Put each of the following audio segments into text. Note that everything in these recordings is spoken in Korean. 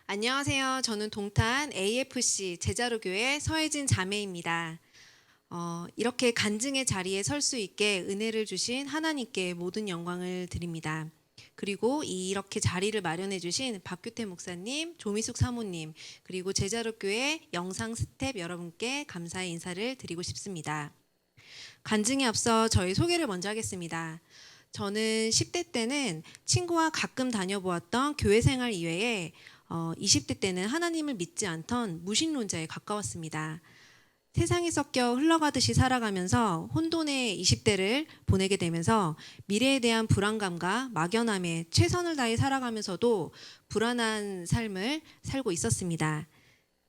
안녕하세요. 저는 동탄 AFC 제자로교회 서혜진 자매입니다. 이렇게 간증의 자리에 설 수 있게 은혜를 주신 하나님께 모든 영광을 드립니다. 그리고 이렇게 자리를 마련해 주신 박규태 목사님, 조미숙 사모님, 그리고 제자로교회 영상 스텝 여러분께 감사의 인사를 드리고 싶습니다. 간증에 앞서 저희 소개를 먼저 하겠습니다. 저는 10대 때는 친구와 가끔 다녀보았던 교회 생활 이외에 20대 때는 하나님을 믿지 않던 무신론자에 가까웠습니다. 세상에 섞여 흘러가듯이 살아가면서 혼돈의 20대를 보내게 되면서 미래에 대한 불안감과 막연함에 최선을 다해 살아가면서도 불안한 삶을 살고 있었습니다.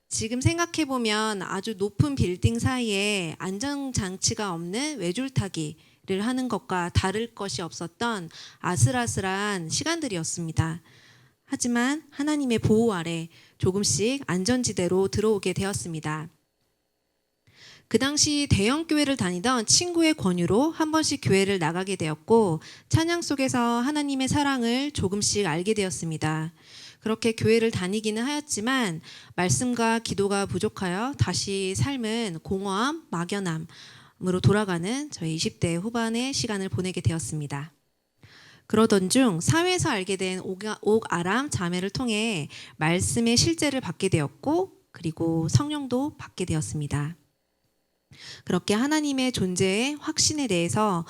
지금 생각해보면 아주 높은 빌딩 사이에 안전장치가 없는 외줄타기를 하는 것과 다를 것이 없었던 아슬아슬한 시간들이었습니다. 하지만 하나님의 보호 아래 조금씩 안전지대로 들어오게 되었습니다. 그 당시 대형 교회를 다니던 친구의 권유로 한 번씩 교회를 나가게 되었고 찬양 속에서 하나님의 사랑을 조금씩 알게 되었습니다. 그렇게 교회를 다니기는 하였지만 말씀과 기도가 부족하여 다시 삶은 공허함, 막연함으로 돌아가는 저희 20대 후반의 시간을 보내게 되었습니다. 그러던 중 사회에서 알게 된 옥아람 자매를 통해 말씀의 실제를 받게 되었고 그리고 성령도 받게 되었습니다. 그렇게 하나님의 존재의 확신에 대해서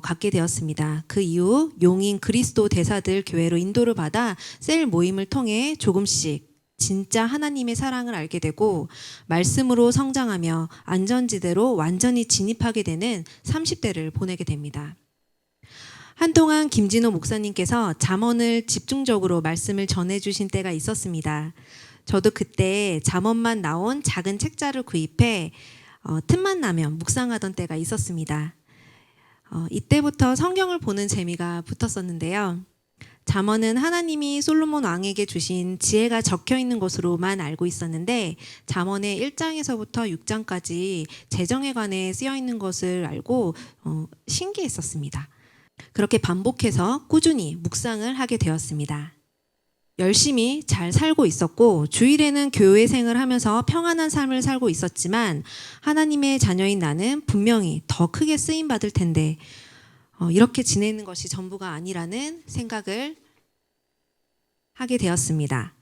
갖게 되었습니다. 그 이후 용인 그리스도 대사들 교회로 인도를 받아 셀 모임을 통해 조금씩 진짜 하나님의 사랑을 알게 되고 말씀으로 성장하며 안전지대로 완전히 진입하게 되는 30대를 보내게 됩니다. 한동안 김진호 목사님께서 잠언을 집중적으로 말씀을 전해주신 때가 있었습니다. 저도 그때 잠언만 나온 작은 책자를 구입해 틈만 나면 묵상하던 때가 있었습니다. 이때부터 성경을 보는 재미가 붙었었는데요. 잠언은 하나님이 솔로몬 왕에게 주신 지혜가 적혀 있는 것으로만 알고 있었는데 잠언의 1장에서부터 6장까지 재정에 관해 쓰여 있는 것을 알고 신기했었습니다. 그렇게 반복해서 꾸준히 묵상을 하게 되었습니다. 열심히 잘 살고 있었고 주일에는 교회 생을 하면서 평안한 삶을 살고 있었지만 하나님의 자녀인 나는 분명히 더 크게 쓰임받을 텐데 이렇게 지내는 것이 전부가 아니라는 생각을 하게 되었습니다.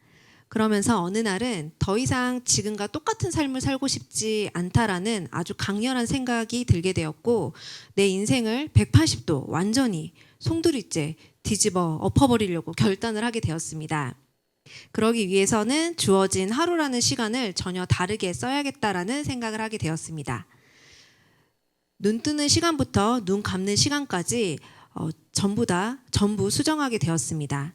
그러면서 어느 날은 더 이상 지금과 똑같은 삶을 살고 싶지 않다라는 아주 강렬한 생각이 들게 되었고 내 인생을 180도 완전히 송두리째 뒤집어 엎어버리려고 결단을 하게 되었습니다. 그러기 위해서는 주어진 하루라는 시간을 전혀 다르게 써야겠다라는 생각을 하게 되었습니다. 눈 뜨는 시간부터 눈 감는 시간까지 전부 수정하게 되었습니다.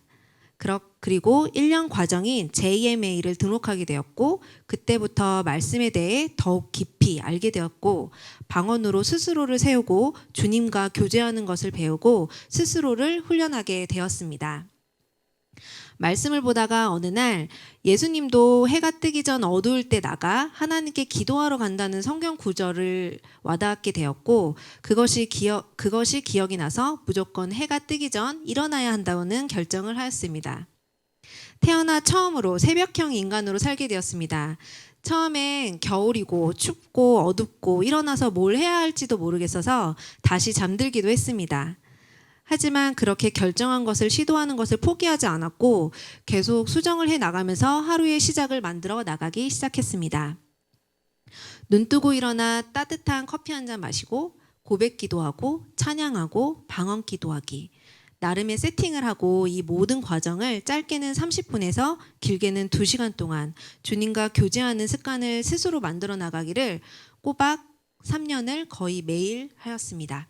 그리고 1년 과정인 JMA를 등록하게 되었고 그때부터 말씀에 대해 더욱 깊이 알게 되었고 방언으로 스스로를 세우고 주님과 교제하는 것을 배우고 스스로를 훈련하게 되었습니다. 말씀을 보다가 어느 날 예수님도 해가 뜨기 전 어두울 때 나가 하나님께 기도하러 간다는 성경 구절을 와닿게 되었고 그것이 기억이 나서 무조건 해가 뜨기 전 일어나야 한다는 결정을 하였습니다. 태어나 처음으로 새벽형 인간으로 살게 되었습니다. 처음엔 겨울이고 춥고 어둡고 일어나서 뭘 해야 할지도 모르겠어서 다시 잠들기도 했습니다. 하지만 그렇게 결정한 것을 시도하는 것을 포기하지 않았고 계속 수정을 해 나가면서 하루의 시작을 만들어 나가기 시작했습니다. 눈 뜨고 일어나 따뜻한 커피 한 잔 마시고 고백 기도하고 찬양하고 방언 기도하기 나름의 세팅을 하고 이 모든 과정을 짧게는 30분에서 길게는 2시간 동안 주님과 교제하는 습관을 스스로 만들어 나가기를 꼬박 3년을 거의 매일 하였습니다.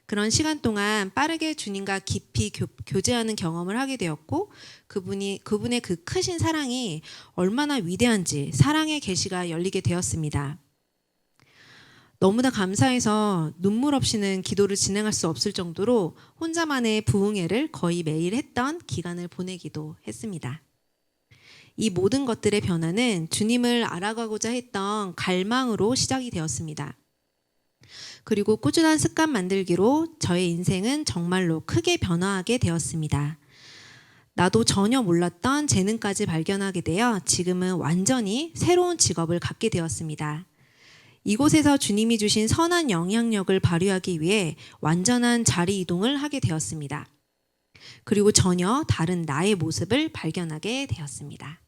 그런 시간 동안 빠르게 주님과 깊이 교제하는 경험을 하게 되었고 그분의 그 크신 사랑이 얼마나 위대한지 사랑의 계시가 열리게 되었습니다. 너무나 감사해서 눈물 없이는 기도를 진행할 수 없을 정도로 혼자만의 부흥회를 거의 매일 했던 기간을 보내기도 했습니다. 이 모든 것들의 변화는 주님을 알아가고자 했던 갈망으로 시작이 되었습니다. 그리고 꾸준한 습관 만들기로 저의 인생은 정말로 크게 변화하게 되었습니다. 나도 전혀 몰랐던 재능까지 발견하게 되어 지금은 완전히 새로운 직업을 갖게 되었습니다. 이곳에서 주님이 주신 선한 영향력을 발휘하기 위해 완전한 자리 이동을 하게 되었습니다. 그리고 전혀 다른 나의 모습을 발견하게 되었습니다.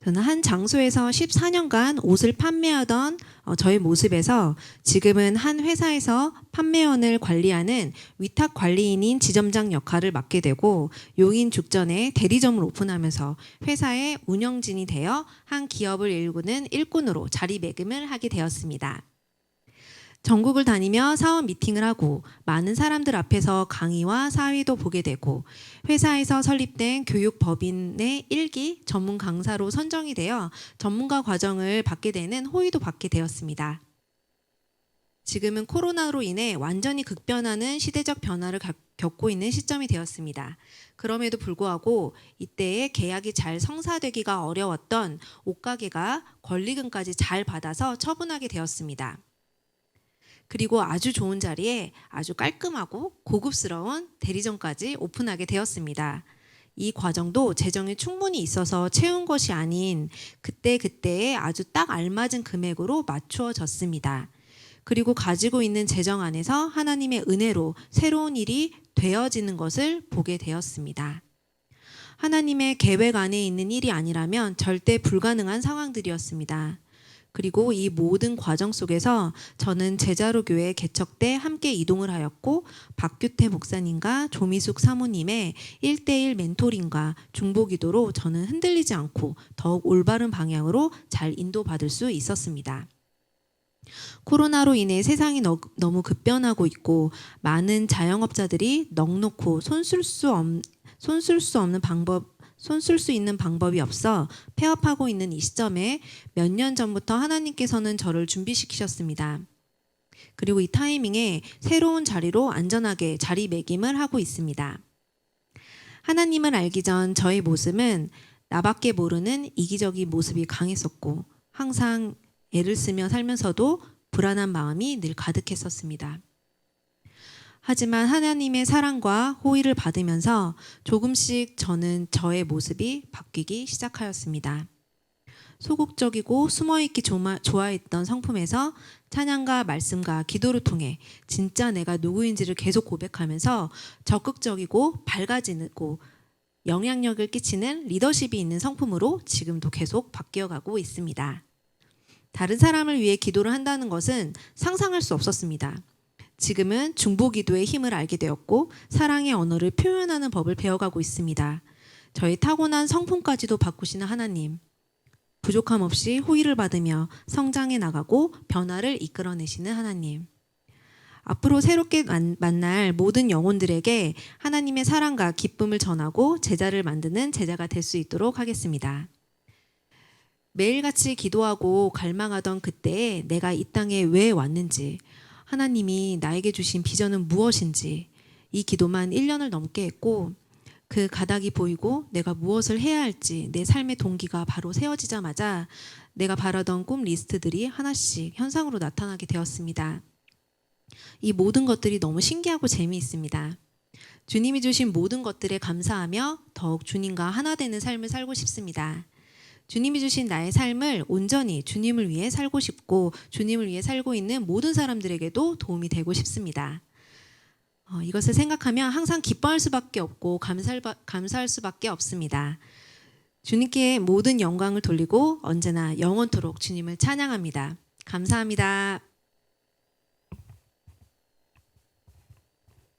저는 한 장소에서 14년간 옷을 판매하던 저의 모습에서 지금은 한 회사에서 판매원을 관리하는 위탁 관리인인 지점장 역할을 맡게 되고 용인 죽전에 대리점을 오픈하면서 회사의 운영진이 되어 한 기업을 일구는 일꾼으로 자리매김을 하게 되었습니다. 전국을 다니며 사업 미팅을 하고 많은 사람들 앞에서 강의와 사위도 보게 되고 회사에서 설립된 교육법인의 1기 전문 강사로 선정이 되어 전문가 과정을 받게 되는 호의도 받게 되었습니다. 지금은 코로나로 인해 완전히 극변하는 시대적 변화를 겪고 있는 시점이 되었습니다. 그럼에도 불구하고 이때에 계약이 잘 성사되기가 어려웠던 옷가게가 권리금까지 잘 받아서 처분하게 되었습니다. 그리고 아주 좋은 자리에 아주 깔끔하고 고급스러운 대리점까지 오픈하게 되었습니다. 이 과정도 재정이 충분히 있어서 채운 것이 아닌 그때그때에 아주 딱 알맞은 금액으로 맞추어졌습니다. 그리고 가지고 있는 재정 안에서 하나님의 은혜로 새로운 일이 되어지는 것을 보게 되었습니다. 하나님의 계획 안에 있는 일이 아니라면 절대 불가능한 상황들이었습니다. 그리고 이 모든 과정 속에서 저는 제자로 교회 개척 때 함께 이동을 하였고 박규태 목사님과 조미숙 사모님의 1대1 멘토링과 중보기도로 저는 흔들리지 않고 더욱 올바른 방향으로 잘 인도받을 수 있었습니다. 코로나로 인해 세상이 너무 급변하고 있고 많은 자영업자들이 넉넉고 손 쓸 수 있는 방법이 없어 폐업하고 있는 이 시점에 몇 년 전부터 하나님께서는 저를 준비시키셨습니다. 그리고 이 타이밍에 새로운 자리로 안전하게 자리매김을 하고 있습니다. 하나님을 알기 전 저의 모습은 나밖에 모르는 이기적인 모습이 강했었고 항상 애를 쓰며 살면서도 불안한 마음이 늘 가득했었습니다. 하지만 하나님의 사랑과 호의를 받으면서 조금씩 저는 저의 모습이 바뀌기 시작하였습니다. 소극적이고 숨어있기 좋아했던 성품에서 찬양과 말씀과 기도를 통해 진짜 내가 누구인지를 계속 고백하면서 적극적이고 밝아지고 영향력을 끼치는 리더십이 있는 성품으로 지금도 계속 바뀌어가고 있습니다. 다른 사람을 위해 기도를 한다는 것은 상상할 수 없었습니다. 지금은 중보기도의 힘을 알게 되었고 사랑의 언어를 표현하는 법을 배워가고 있습니다. 저의 타고난 성품까지도 바꾸시는 하나님, 부족함 없이 호의를 받으며 성장해 나가고 변화를 이끌어내시는 하나님, 앞으로 새롭게 만날 모든 영혼들에게 하나님의 사랑과 기쁨을 전하고 제자를 만드는 제자가 될 수 있도록 하겠습니다. 매일같이 기도하고 갈망하던 그때에 내가 이 땅에 왜 왔는지, 하나님이 나에게 주신 비전은 무엇인지 이 기도만 1년을 넘게 했고 그 가닥이 보이고 내가 무엇을 해야 할지 내 삶의 동기가 바로 세워지자마자 내가 바라던 꿈 리스트들이 하나씩 현상으로 나타나게 되었습니다. 이 모든 것들이 너무 신기하고 재미있습니다. 주님이 주신 모든 것들에 감사하며 더욱 주님과 하나 되는 삶을 살고 싶습니다. 주님이 주신 나의 삶을 온전히 주님을 위해 살고 싶고 주님을 위해 살고 있는 모든 사람들에게도 도움이 되고 싶습니다. 이것을 생각하면 항상 기뻐할 수밖에 없고 감사할 수밖에 없습니다. 주님께 모든 영광을 돌리고 언제나 영원토록 주님을 찬양합니다. 감사합니다.